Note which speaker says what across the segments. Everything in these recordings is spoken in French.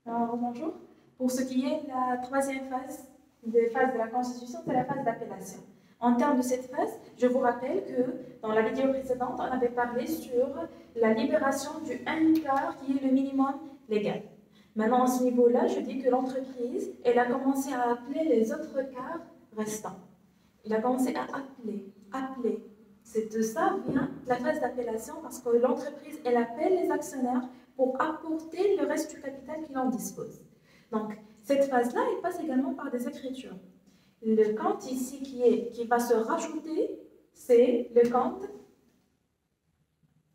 Speaker 1: Alors, bonjour. Pour ce qui est la troisième phase des phases de la Constitution, c'est la phase d'appellation. En termes de cette phase, je vous rappelle que dans la vidéo précédente, on avait parlé sur la libération du 1/4 qui est le minimum légal. Maintenant, à ce niveau-là, je dis que l'entreprise, elle a commencé à appeler les autres quarts restants. Il a commencé à appeler. C'est de ça vient la phase d'appellation parce que l'entreprise, elle appelle les actionnaires pour apporter le reste du capital qu'il en dispose. Donc, cette phase-là, elle passe également par des écritures. Le compte ici qui va se rajouter, c'est le compte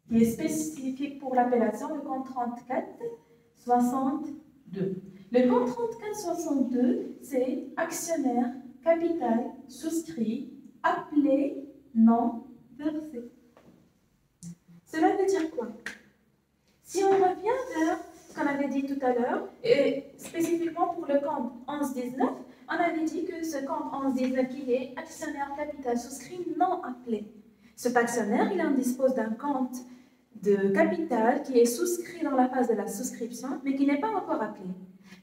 Speaker 1: qui est spécifique pour l'appellation, le compte 3462. Le compte 3462, c'est actionnaire, capital, souscrit, appelé, non, versé. Cela veut dire quoi? Si on revient vers ce qu'on avait dit tout à l'heure, et spécifiquement pour le compte 1119, on avait dit que ce compte 1119 qui est actionnaire capital souscrit non appelé. Cet actionnaire, il en dispose d'un compte de capital qui est souscrit dans la phase de la souscription, mais qui n'est pas encore appelé.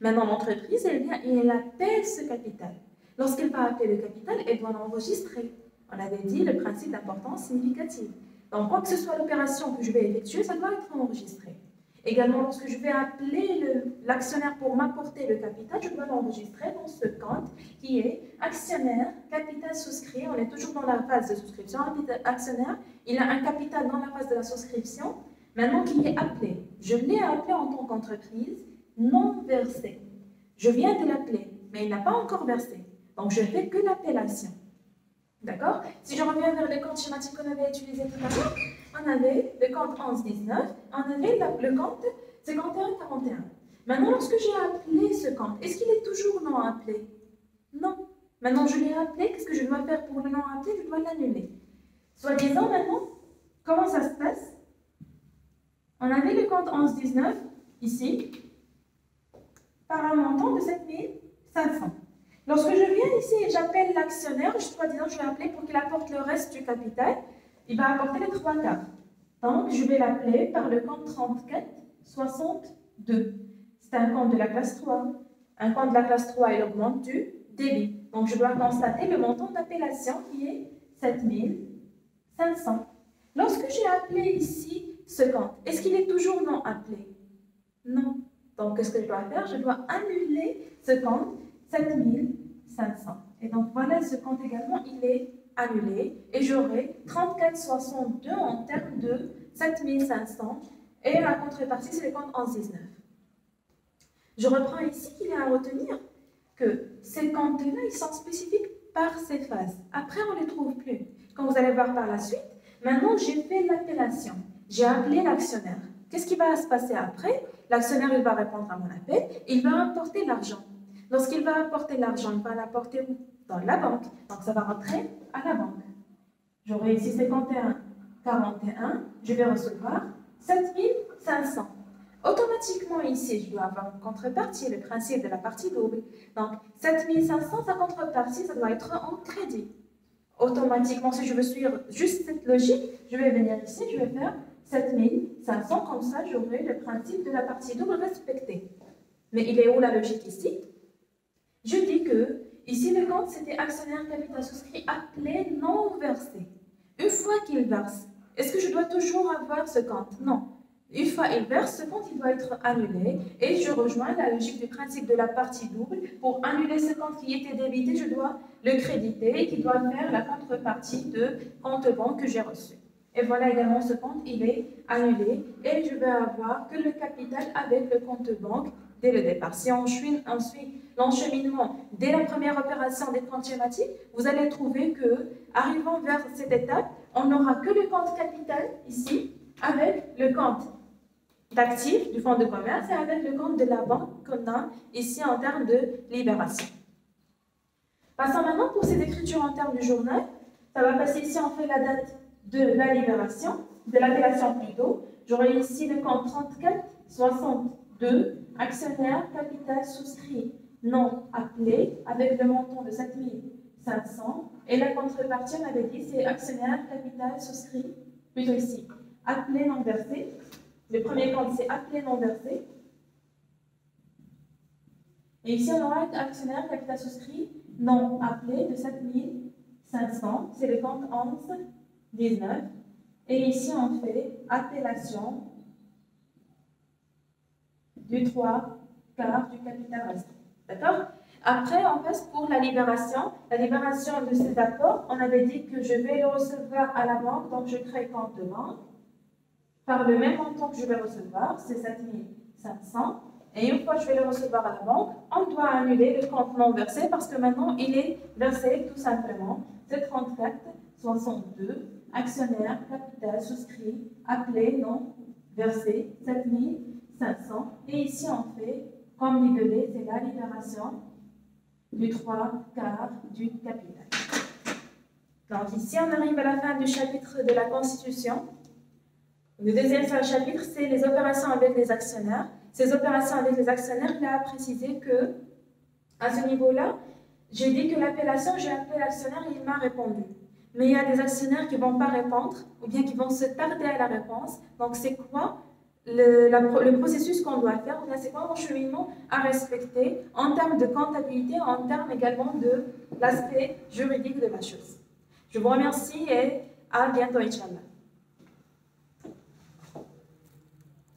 Speaker 1: Maintenant, l'entreprise, elle vient et elle appelle ce capital. Lorsqu'elle va appeler le capital, elle doit l'enregistrer. On avait dit le principe d'importance significative. Donc, quoi que ce soit l'opération que je vais effectuer, ça doit être enregistré. Également, lorsque je vais appeler l'actionnaire pour m'apporter le capital, je dois l'enregistrer dans ce compte qui est actionnaire, capital souscrit. On est toujours dans la phase de souscription. Actionnaire, il a un capital dans la phase de la souscription, maintenant qui est appelé. Je l'ai appelé en tant qu'entreprise, non versé. Je viens de l'appeler, mais il n'a pas encore versé. Donc, je fais que l'appellation. D'accord? Si je reviens vers les comptes schématiques qu'on avait utilisés tout à l'heure, on avait le compte 1119, on avait le compte 5141. Maintenant, lorsque j'ai appelé ce compte, est-ce qu'il est toujours non appelé? Non. Maintenant, je l'ai appelé, qu'est-ce que je dois faire pour le non appelé? Je dois l'annuler. Soi-disant, maintenant, comment ça se passe? On avait le compte 1119, ici, par un montant de 7500. Lorsque je viens ici et j'appelle l'actionnaire, soi-disant je vais appeler pour qu'il apporte le reste du capital, il va apporter les 3/4. Donc, je vais l'appeler par le compte 3462. C'est un compte de la classe 3. Un compte de la classe 3, il augmente du débit. Donc, je dois constater le montant d'appellation qui est 7500. Lorsque j'ai appelé ici ce compte, est-ce qu'il est toujours non appelé? Non. Donc, qu'est-ce que je dois faire? Je dois annuler ce compte 7500. Et donc, voilà, ce compte également, il est annulé. Et j'aurai 3462 en termes de 7500. Et la contrepartie, c'est le compte 1119. Je reprends ici qu'il est à retenir que ces comptes-là, ils sont spécifiques par ces phases. Après, on ne les trouve plus. Comme vous allez voir par la suite, maintenant, j'ai fait l'appellation. J'ai appelé l'actionnaire. Qu'est-ce qui va se passer après? L'actionnaire, il va répondre à mon appel. Il va apporter l'argent. Lorsqu'il va apporter l'argent, il va l'apporter où? Dans la banque. Donc, ça va rentrer à la banque. J'aurai ici 51,41. Je vais recevoir 7500. Automatiquement, ici, je dois avoir une contrepartie, le principe de la partie double. Donc, 7500, sa contrepartie, ça doit être en crédit. Automatiquement, si je veux suivre juste cette logique, je vais venir ici, je vais faire 7500, comme ça, j'aurai le principe de la partie double respecté. Mais il est où la logique ici? Je dis que, ici, le compte, c'était actionnaire capital souscrit appelé non versé. Une fois qu'il verse, est-ce que je dois toujours avoir ce compte? Non. Une fois qu'il verse, ce compte, il doit être annulé. Et je rejoins la logique du principe de la partie double. Pour annuler ce compte qui était débité, je dois le créditer et qui doit faire la contrepartie de compte banque que j'ai reçu. Et voilà également ce compte, il est annulé. Et je vais avoir que le capital avec le compte banque dès le départ. Si on suit l'encheminement dès la première opération des comptes schématiques, vous allez trouver que, arrivant vers cette étape, on n'aura que le compte capital ici, avec le compte d'actifs du fonds de commerce et avec le compte de la banque qu'on a ici en termes de libération. Passons maintenant pour ces écritures en termes du journal. Ça va passer ici, on fait la date de la libération, de l'appellation plutôt. J'aurai ici le compte 3462, actionnaire, capital souscrit, non appelé, avec le montant de 7500. Et la contrepartie, on avait dit, c'est actionnaire, capital souscrit, plutôt ici, appelé non versé. Le premier compte, c'est appelé non versé. Et ici, on aura actionnaire capital souscrit non appelé de 7500. C'est le compte 11-19. Et ici, on fait appellation du 3/4 du capital restant. D'accord? Après, on passe pour la libération. La libération de cet apport, on avait dit que je vais le recevoir à la banque, donc je crée compte de banque. Par le même montant que je vais recevoir, c'est 7500. Et une fois que je vais le recevoir à la banque, on doit annuler le compte non versé parce que maintenant, il est versé tout simplement. C'est 34,62. Actionnaire, capital, souscrit, appelé, non versé, 7500. Et ici, on fait, comme libellé, c'est la libération du 3/4 du capital. Donc ici, on arrive à la fin du chapitre de la Constitution. Le deuxième chapitre, c'est les opérations avec les actionnaires. Ces opérations avec les actionnaires, il a précisé que, à ce niveau-là, j'ai dit que l'appellation, j'ai appelé l'actionnaire et il m'a répondu. Mais il y a des actionnaires qui ne vont pas répondre ou bien qui vont se tarder à la réponse. Donc, c'est quoi le processus qu'on doit faire, ou bien c'est quoi mon cheminement à respecter en termes de comptabilité, en termes également de l'aspect juridique de la chose. Je vous remercie et à bientôt, Inch'Allah.